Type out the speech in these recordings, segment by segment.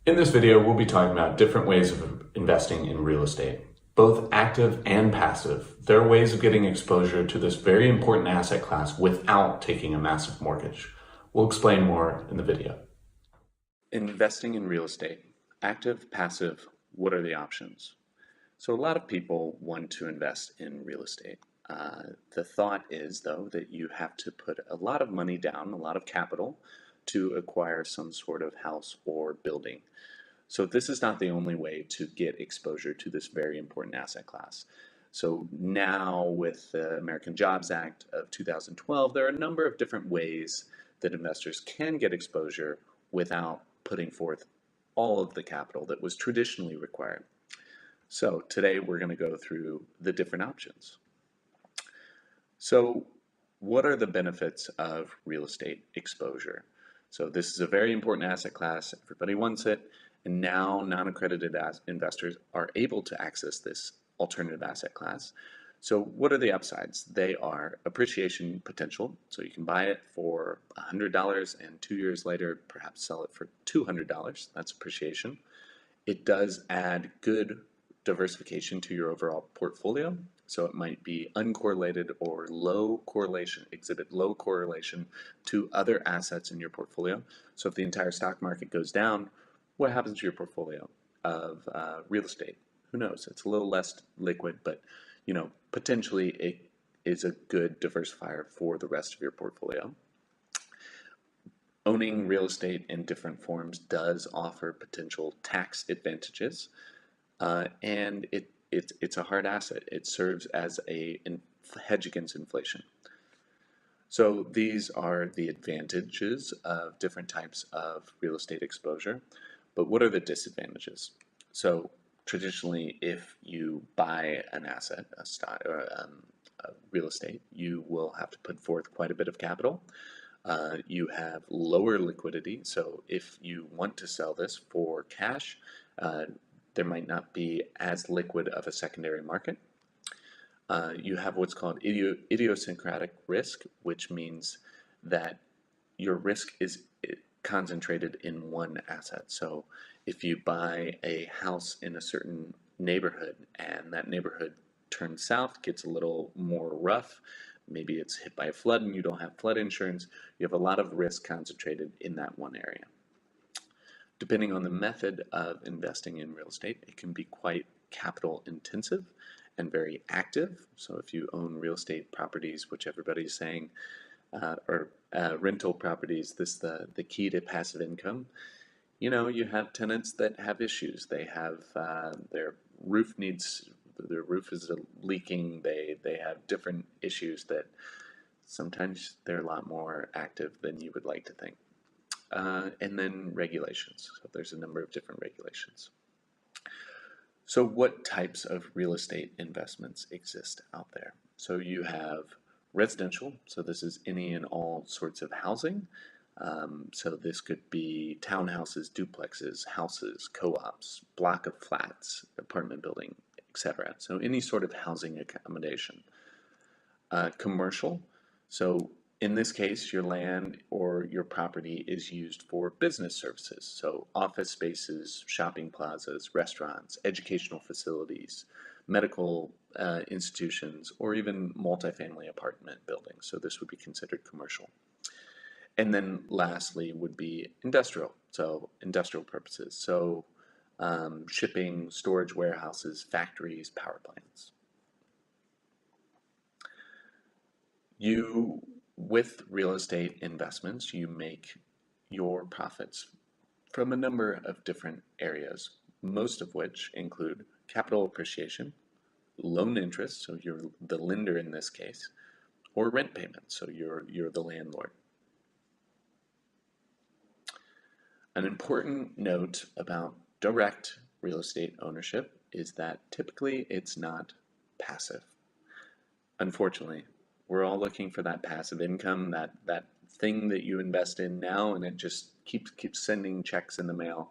In this video, we'll be talking about different ways of investing in real estate, both active and passive. There are ways of getting exposure to this very important asset class without taking a massive mortgage. We'll explain more in the video. Investing in real estate, active, passive, what are the options? So a lot of people want to invest in real estate. The thought is, though, that you have to put a lot of money down, a lot of capital, to acquire some sort of house or building. So this is not the only way to get exposure to this very important asset class. So now with the American Jobs Act of 2012, there are a number of different ways that investors can get exposure without putting forth all of the capital that was traditionally required. So today we're going to go through the different options. So what are the benefits of real estate exposure? So this is a very important asset class. Everybody wants it. And now non-accredited investors are able to access this alternative asset class. So what are the upsides? They are appreciation potential. So you can buy it for $100 and 2 years later, perhaps sell it for $200. That's appreciation. It does add good diversification to your overall portfolio. So it might be uncorrelated or low correlation, exhibit low correlation to other assets in your portfolio. So if the entire stock market goes down, what happens to your portfolio of real estate? Who knows? It's a little less liquid, but potentially it is a good diversifier for the rest of your portfolio. Owning real estate in different forms does offer potential tax advantages, and it's a hard asset. It serves as a hedge against inflation. So these are the advantages of different types of real estate exposure. But what are the disadvantages? So traditionally, if you buy an asset, a stock, or a real estate, you will have to put forth quite a bit of capital. You have lower liquidity. So if you want to sell this for cash, there might not be as liquid of a secondary market. You have what's called idiosyncratic risk, which means that your risk is concentrated in one asset. So if you buy a house in a certain neighborhood and that neighborhood turns south, gets a little more rough, maybe it's hit by a flood and you don't have flood insurance, you have a lot of risk concentrated in that one area. Depending on the method of investing in real estate, it can be quite capital intensive and very active. So if you own real estate properties, which everybody's saying, or rental properties, the key to passive income. You have tenants that have issues. They have their roof is leaking. They have different issues that sometimes they're a lot more active than you would like to think. And then regulations. So there's a number of different regulations. So what types of real estate investments exist out there? So you have residential, so this is any and all sorts of housing. So this could be townhouses, duplexes, houses, co-ops, block of flats, apartment building, etc. So any sort of housing accommodation. Commercial, so in this case, your land or your property is used for business services. So office spaces, shopping plazas, restaurants, educational facilities, medical institutions, or even multifamily apartment buildings. So this would be considered commercial. And then lastly would be industrial, so industrial purposes. So shipping, storage warehouses, factories, power plants. With real estate investments, you make your profits from a number of different areas, most of which include capital appreciation, loan interest, so you're the lender in this case, or rent payments, so you're the landlord. An important note about direct real estate ownership is that typically it's not passive. Unfortunately, we're all looking for that passive income, that thing that you invest in now and it just keeps sending checks in the mail.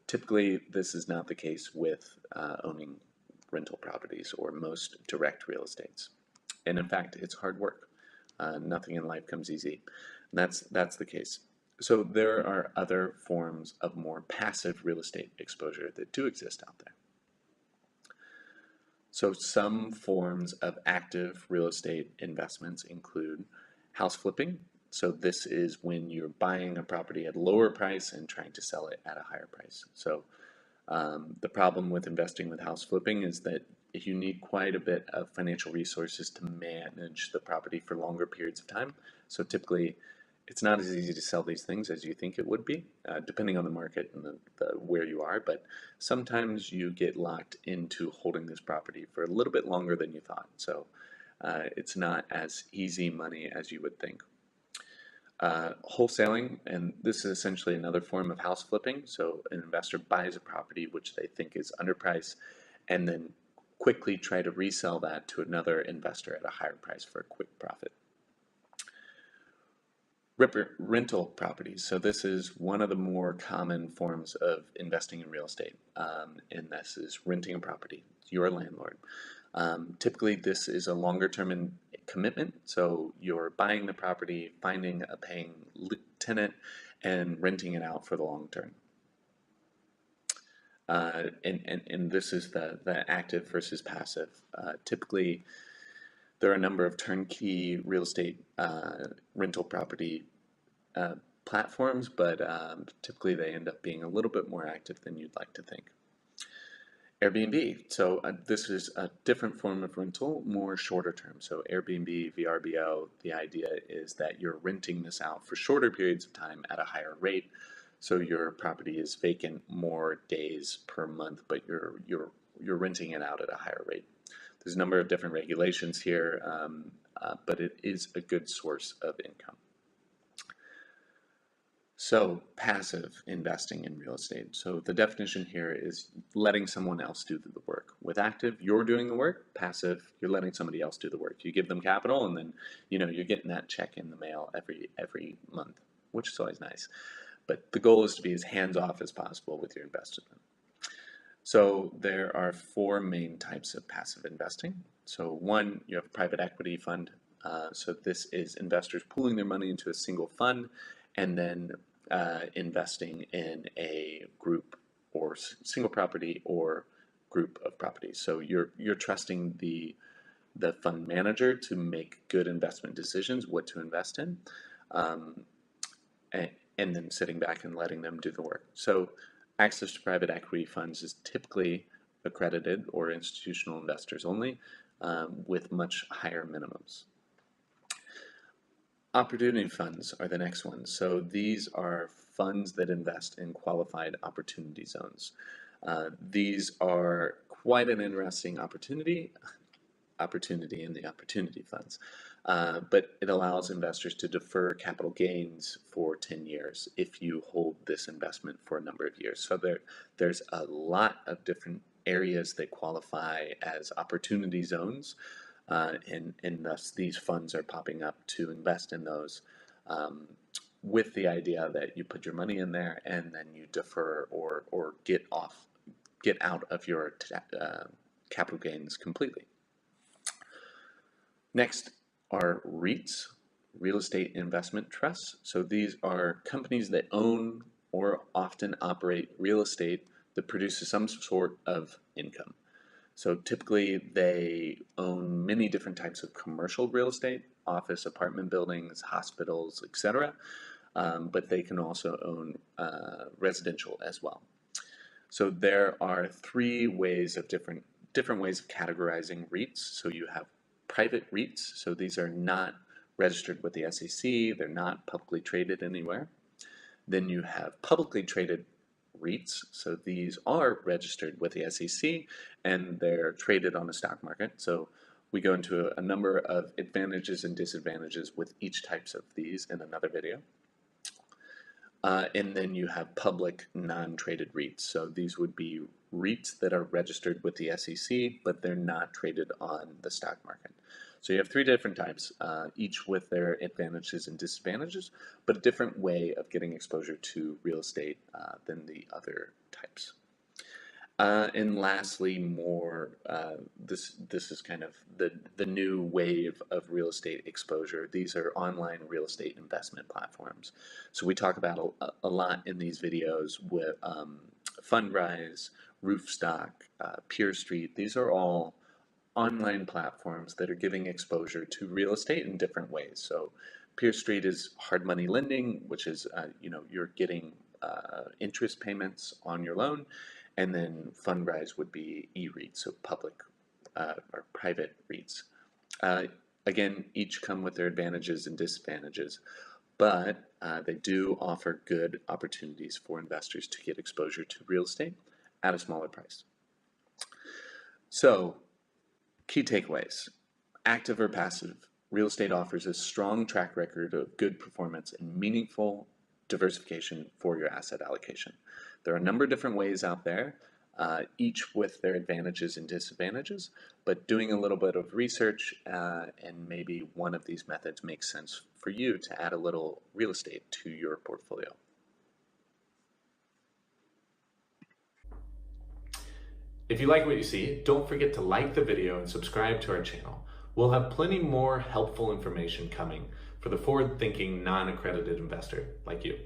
Typically, this is not the case with owning rental properties or most direct real estates. And in fact, it's hard work. Nothing in life comes easy. And that's the case. So there are other forms of more passive real estate exposure that do exist out there. So some forms of active real estate investments include house flipping. So this is when you're buying a property at a lower price and trying to sell it at a higher price. So the problem with investing with house flipping is that you need quite a bit of financial resources to manage the property for longer periods of time. So typically, it's not as easy to sell these things as you think it would be, depending on the market and where you are. But sometimes you get locked into holding this property for a little bit longer than you thought. So it's not as easy money as you would think. Wholesaling, and this is essentially another form of house flipping. So an investor buys a property which they think is underpriced and then quickly try to resell that to another investor at a higher price for a quick profit. Rental properties. So this is one of the more common forms of investing in real estate, and this is renting a property. You're a landlord. Typically, this is a longer term commitment. So you're buying the property, finding a paying tenant, and renting it out for the long term. And this is the active versus passive. Typically, there are a number of turnkey real estate rental property platforms, but typically they end up being a little bit more active than you'd like to think. Airbnb. So this is a different form of rental, more shorter term. So Airbnb, VRBO, the idea is that you're renting this out for shorter periods of time at a higher rate. So your property is vacant more days per month, but you're renting it out at a higher rate. There's a number of different regulations here, but it is a good source of income. So passive investing in real estate. So the definition here is letting someone else do the work. With active, you're doing the work. Passive, you're letting somebody else do the work. You give them capital, and then you're getting that check in the mail every month, which is always nice. But the goal is to be as hands-off as possible with your investment. So there are four main types of passive investing. So one, you have a private equity fund. So this is investors pooling their money into a single fund and then investing in a group or single property or group of properties. So you're trusting the fund manager to make good investment decisions, what to invest in, and then sitting back and letting them do the work. So access to private equity funds is typically accredited or institutional investors only, with much higher minimums. Opportunity funds are the next one. So these are funds that invest in qualified opportunity zones. These are quite an interesting opportunity in the opportunity funds. But it allows investors to defer capital gains for 10 years if you hold this investment for a number of years. So there's a lot of different areas that qualify as opportunity zones, and thus these funds are popping up to invest in those, with the idea that you put your money in there and then you defer or get out of your capital gains completely. Next are REITs, real estate investment trusts. So these are companies that own or often operate real estate that produces some sort of income. So typically they own many different types of commercial real estate, office, apartment buildings, hospitals, etc. But they can also own residential as well. So there are three ways of different ways of categorizing REITs. So you have private REITs, so these are not registered with the SEC, they're not publicly traded anywhere. Then you have publicly traded REITs, so these are registered with the SEC and they're traded on the stock market. So we go into a number of advantages and disadvantages with each types of these in another video. And then you have public non-traded REITs. So these would be REITs that are registered with the SEC, but they're not traded on the stock market. So you have three different types, each with their advantages and disadvantages, but a different way of getting exposure to real estate than the other types. And lastly, this is kind of the new wave of real estate exposure. These are online real estate investment platforms. So we talk about a lot in these videos with Fundrise, Roofstock, Peer Street. These are all online platforms that are giving exposure to real estate in different ways. So Peer Street is hard money lending, which is you're getting interest payments on your loan, and then Fundrise would be e-REITs, so public or private REITs. Again, each come with their advantages and disadvantages, but they do offer good opportunities for investors to get exposure to real estate at a smaller price. So, key takeaways: active or passive, real estate offers a strong track record of good performance and meaningful diversification for your asset allocation. There are a number of different ways out there, each with their advantages and disadvantages, but doing a little bit of research and maybe one of these methods makes sense for you to add a little real estate to your portfolio. If you like what you see, don't forget to like the video and subscribe to our channel. We'll have plenty more helpful information coming for the forward-thinking, non-accredited investor like you.